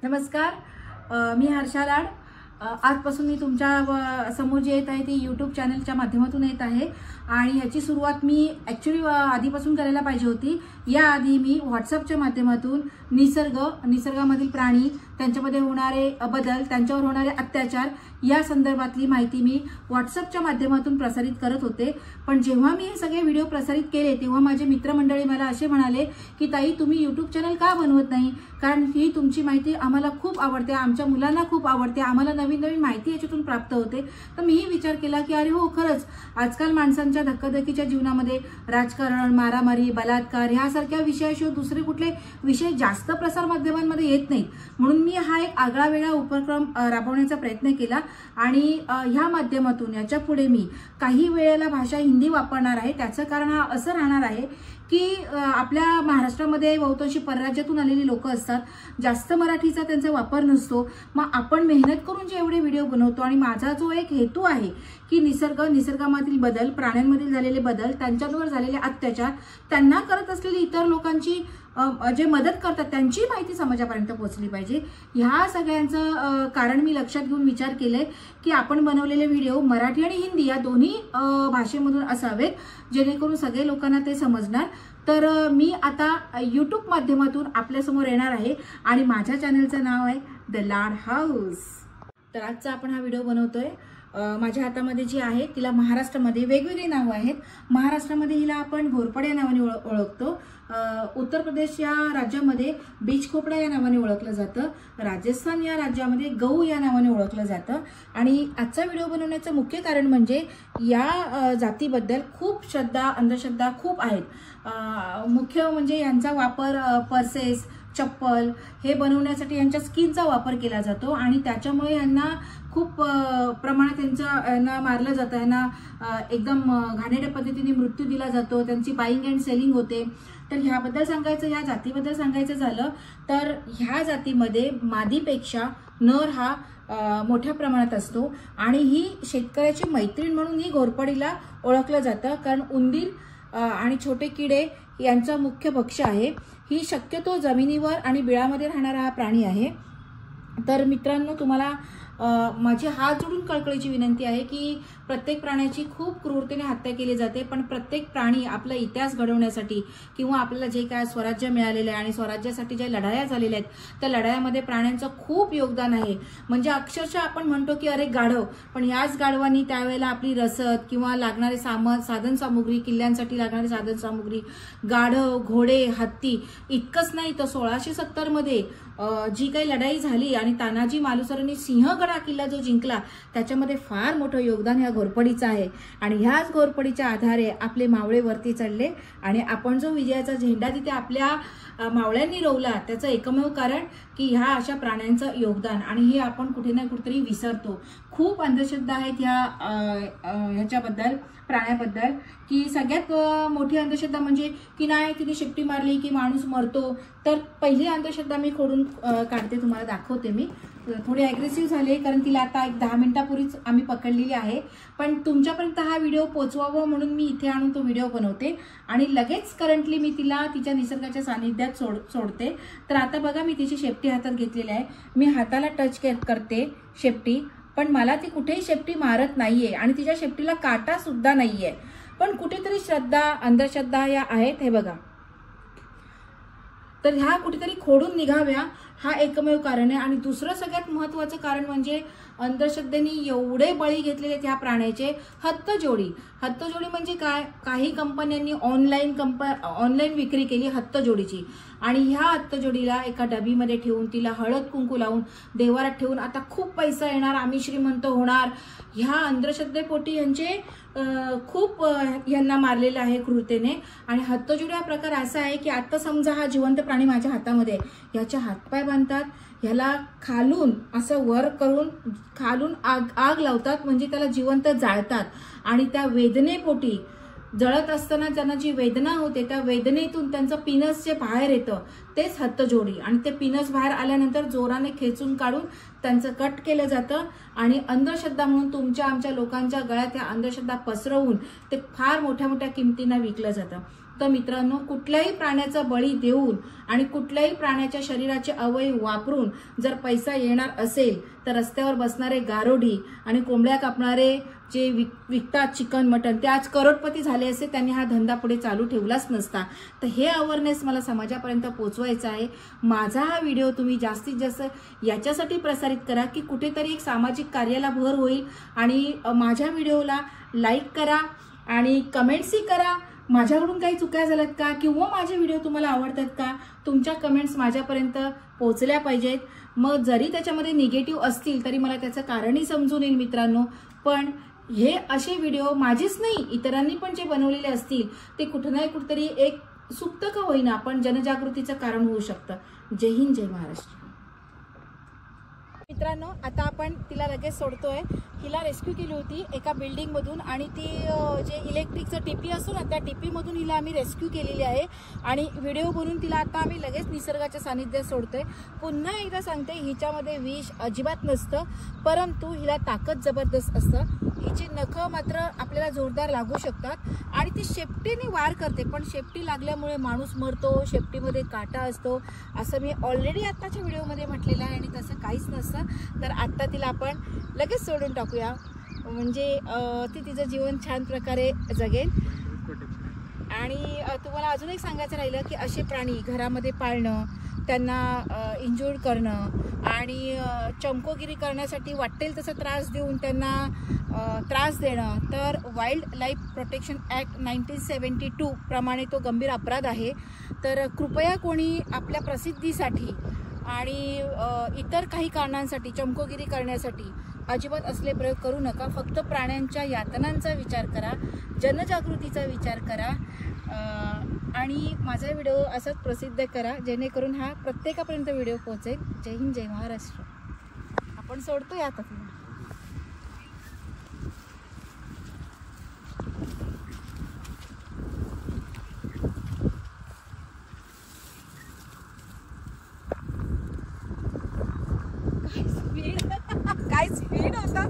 नमस्कार, मी हर्षा लाड। आजपासून मी तुमच्या समोर जे येत आहे ते यूट्यूब चॅनलच्या माध्यमातून येत आहे आणि ह्याची सुरुवात मी ॲक्च्युली आधीपासून करायला पाहिजे होती। याआधी मी व्हॉट्सअपच्या माध्यमातून निसर्गामधील प्राणी, त्यांच्यामध्ये होणारे बदल, त्यांच्यावर होणारे अत्याचार या संदर्भातली माहिती मी व्हॉट्सअपच्या माध्यमातून प्रसारित करत होते। पण जेव्हा मी हे सगळे व्हिडिओ प्रसारित केले तेव्हा माझे मित्रमंडळी मला असे म्हणाले की ताई, तुम्ही यूट्यूब चॅनल का बनवत नाही? कारण ही तुमची माहिती आम्हाला खूप आवडते, आमच्या मुलांना खूप आवडते, आम्हाला नवीन नवीन माहिती याच्यातून प्राप्त होते। तर मीही विचार केला की अरे हो, खरंच आजकाल माणसांच्या धक्काधक्कीच्या जीवनामध्ये राजकारण, मारामारी, बलात्कार ह्यासारख्या विषयाशिवाय दुसरे कुठले विषय जास्त प्रसार माध्यमांमध्ये येत नाहीत। म्हणून मी हा एक आगळा वेगळा उपक्रम राबवण्याचा प्रयत्न केला आणि ह्या माध्यमातून याच्या पुढे मी काही वेळेला भाषा हिंदी वापरणार आहे। त्याचं कारण हा असं राहणार आहे की आपल्या महाराष्ट्रामध्ये बहुतांशी परराज्यातून आलेली लोक असतात, जास्त मराठीचा त्यांचा वापर नसतो। मग आपण मेहनत करून जे एवढे व्हिडिओ बनवतो आणि माझा जो एक हेतू आहे की निसर्गामधील बदल, प्राण्यांमधील झालेले बदल, त्यांच्यावर झालेले अत्याचार, त्यांना करत असलेली इतर लोकांची जे मदत करतात त्यांची माहिती समाजापर्यंत पोहोचली पाहिजे। ह्या सगळ्यांचं कारण मी लक्षात घेऊन विचार केले की आपण बनवलेले व्हिडिओ मराठी आणि हिंदी या दोन्ही भाषेमधून असावेत, जेणेकरून सगळे लोकांना ते समजणार। तर मी आता यूट्यूब माध्यमातून आपल्यासमोर येणार आहे आणि माझ्या चॅनलचं नाव आहे द लाड हाऊस। तर आजचा आपण हा व्हिडिओ बनवतोय। माझ्या हातामध्ये जी आहे तिला महाराष्ट्रामध्ये वेगवेगळी नावं आहेत। महाराष्ट्रामध्ये हिला आपण घोरपड या नावाने ओळखतो, उत्तर प्रदेश या राज्यामध्ये बीज खोपडा या नावाने ओळखलं जातं, राजस्थान या राज्यामध्ये गऊ या नावाने ओळखलं जातं। आणि आजचा व्हिडिओ बनवण्याचं मुख्य कारण म्हणजे या जातीबद्दल खूप श्रद्धा, अंधश्रद्धा खूप आहेत। मुख्य म्हणजे यांचा वापर पर्सेस, चप्पल हे बनवण्यासाठी यांच्या स्किनचा वापर केला जातो आणि त्याच्यामुळे यांना खूप प्रमाणात यांना मारलं जातं, यांना एकदम घाणेरड्या पद्धतीने मृत्यू दिला जातो, त्यांची बाईंग अँड सेलिंग होते। तर ह्याबद्दल सांगायचं, ह्या जातीबद्दल सांगायचं झालं तर ह्या जातीमध्ये मादीपेक्षा नर हा मोठ्या प्रमाणात असतो आणि ही शेतकऱ्याची मैत्रीण म्हणून ही घोरपडीला ओळखलं जातं, कारण उंदीर आणि छोटे किडे यांचा मुख्य भक्ष्य आहे। ही शक्यतो जमिनीवर आणि बिळामध्ये राहणारा हा प्राणी आहे। तर मित्रांनो, तुम्हाला माझी हात जोडून कळकळीची विनंती आहे की प्रत्येक प्राण्याची खूप क्रूरतेने हत्या केली जाते, पण प्रत्येक प्राणी आपला इतिहास घडवण्यासाठी किंवा आपल्याला जे काय स्वराज्य मिळालेलं आहे आणि स्वराज्यासाठी ज्या लढाया झालेल्या आहेत त्या लढायामध्ये प्राण्यांचं खूप योगदान आहे। म्हणजे अक्षरशः आपण म्हणतो की अरे गाढव, पण याच गाढवांनी त्यावेळेला आपली रसद किंवा लागणारे साधन सामुग्री, किल्ल्यांसाठी लागणारी साधन सामुग्री, गाढव, घोडे, हत्ती, इतकंच नाही तर 1670 मध्ये जी काही लढाई झाली आणि तानाजी मालुसरेंनी सिंहगड हा किल्ला जो जिंकला त्याच्यामध्ये फार मोठं योगदान ह्या घोरपडीचं आहे। आणि ह्याच घोरपडीच्या आधारे आपले मावळे वरती चढले आणि आपण जो विजयाचा झेंडा तिथे आपल्या मावळ्यांनी रोवला त्याचं एकमेव कारण की ह्या अशा प्राण्यांचं योगदान, आणि हे आपण कुठे ना कुठेतरी विसरतो। खूप अंधश्रद्धा आहेत ह्याच्याबद्दल, प्राण्याबद्दल, की सगळ्यात मोठी अंधश्रद्धा म्हणजे की नाही तिने शेपटी मारली की माणूस मरतो। तर पहिली अंधश्रद्धा मी खोडून काढते, तुम्हाला दाखवते। मी थोडी ॲग्रेसिव्ह झाली कारण तिला आता एक 10 मिनिटापूर्वीच आम्ही पकडलेली आहे, पण तुमच्यापर्यंत हा व्हिडिओ पोचवावा म्हणून मी इथे आणून तो व्हिडिओ बनवते आणि लगेच करंटली मी तिला तिच्या निसर्गाच्या सानिध्यात सोडते। तर आता बघा, मी तिची शेपटी हातात घेतलेली आहे, मी हाताला टच करते शेपटी, पण मला ती कुठेही शेपटी मारत नाहीये आणि तिच्या शेपटीला काटा सुद्धा नाहीये, पण कुठेतरी श्रद्धा, अंधश्रद्धा या आहेत, हे बघा। तर ह्या कुठेतरी खोडून निघाव्या हा एकमेव कारण आहे। आणि दुसरं सगळ्यात महत्त्वाचं कारण म्हणजे अंधश्रद्धेने एवढे बळी घेतलेले त्या प्राण्याचे हत्तजोडी। हत्तजोडी म्हणजे काय? काही कंपन्यांनी ऑनलाईन विक्री केली हत्तजोडीची आणि ह्या हत्तजोडीला एका डबीमध्ये ठेवून तिला हळद कुंकू लावून देवारात ठेवून आता खूप पैसा येणार, आम्ही श्रीमंत होणार, ह्या अंधश्रद्धेपोटी यांचे खूप यांना मारलेलं आहे क्रूरतेने। आणि हत्तजोडी हा प्रकार असा आहे की आता समजा हा जिवंत प्राणी माझ्या हातामध्ये, याच्या हातपाय बांधतात, ह्याला खालून असं वर करून खालून आग लावतात, म्हणजे त्याला जिवंत जाळतात आणि त्या वेदनेपोटी जळत असताना त्यांना जी वेदना होते त्या वेदनेतून त्यांचं पिनस जे बाहेर येतं तेच हत्तजोडी, आणि ते पिनस बाहेर आल्यानंतर जोराने खेचून काढून त्यांचं कट केलं जातं आणि अंधश्रद्धा म्हणून आमच्या लोकांच्या गळ्यात त्या अंधश्रद्धा पसरवून ते फार मोठ्या मोठ्या किमतींना विकलं जातं। तर मित्रांनो, कुठल्याही प्राण्याचा बळी देऊन आणि कुठल्याही प्राण्याच्या शरीराचे अवयव वापरून जर पैसा येणार असेल तर रस्त्यावर बसणारे गारोडी आणि कोंबड्या कापणारे जे विकतात चिकन मटन ते आज करोडपती झाले असते, त्यांनी हा धंदा पुढे चालू ठेवलाच नसता. तर हे अवेअरनेस मला समाजापर्यंत पोहोचवायचं आहे. माझा हा व्हिडिओ तुम्ही जास्तीत जास्त याच्यासाठी प्रसारित करा की कुठेतरी एक सामाजिक कार्याला भर होईल. आणि माझ्या व्हिडिओला लाईक करा आणि कमेंट्सही करा. माझ्याकडून काही चुका झाल्यात का किंवा माझे व्हिडिओ तुम्हाला आवडतात का, तुमच्या कमेंट्स माझ्यापर्यंत पोहोचल्या पाहिजेत. मग जरी त्याच्यामध्ये निगेटिव्ह असतील तरी मला त्याचं कारणही समजून येईल मित्रांनो. पण हे असे व्हिडिओ माझेच नाही, इतरांनी पण जे बनवलेले असतील ते कुठं ना कुठेतरी एक सुप्त का होईना पण जनजागृतीचं कारण होऊ शकतं. जय हिंद, जय महाराष्ट्र. मित्रांनो, आता आपण तिला लगेच सोडतोय. हिला रेस्क्यू केली होती एका बिल्डिंग मधून आणि ती जे इलेक्ट्रिकचं टीपी असतो ना त्या टीपी मधून हिला आम्ही रेस्क्यू केलेली आहे आणि व्हिडिओ बनवून तिला आता आम्ही लगेच निसर्गाच्या सानिध्यात सोडतोय. पुन्हा एकदा सांगते, हिच्यामध्ये विष अजिबात नसतं, परंतु हिला ताकद जबरदस्त असतं. हिची नखं मात्र आपल्याला जोरदार लागू शकतात आणि ती शेपटीने वार करते, पण शेपटी लागल्यामुळे माणूस मरतो, शेपटीमध्ये काटा असतो असं मी ऑलरेडी आत्ताच्या व्हिडिओमध्ये म्हटलेलं आहे आणि तसं काहीच नसतं. तर आत्ता तिला आपण लगेच सोडून टाकूया, म्हणजे ती तिचं जीवन छान प्रकारे जगेल. आणि तुम्हाला अजून एक सांगायचं राहिलं की असे प्राणी घरामध्ये पाळणं, त्यांना इंजुर्ड करणं आणि चमकोगिरी करण्यासाठी वाटेल तसा त्रास देऊन त्यांना त्रास देणं तर वाईल्ड लाईफ प्रोटेक्शन ॲक्ट 1972 प्रमाणे तो गंभीर अपराध आहे. तर कृपया कोणी आपल्या प्रसिद्धीसाठी आणि इतर काही कारणांसाठी चमकोगिरी करण्यासाठी अजिबात असले प्रयोग करू नका. फक्त प्राण्यांच्या यातनांचा विचार करा, जनजागृतीचा विचार करा आणि माझा व्हिडिओ असाच प्रसिद्ध करा जेणेकरून हा प्रत्येकापर्यंत व्हिडिओ पोहोचेल. जय हिंद, जय महाराष्ट्र. आपण सोडतोय आता तिला. काय स्पीड होता.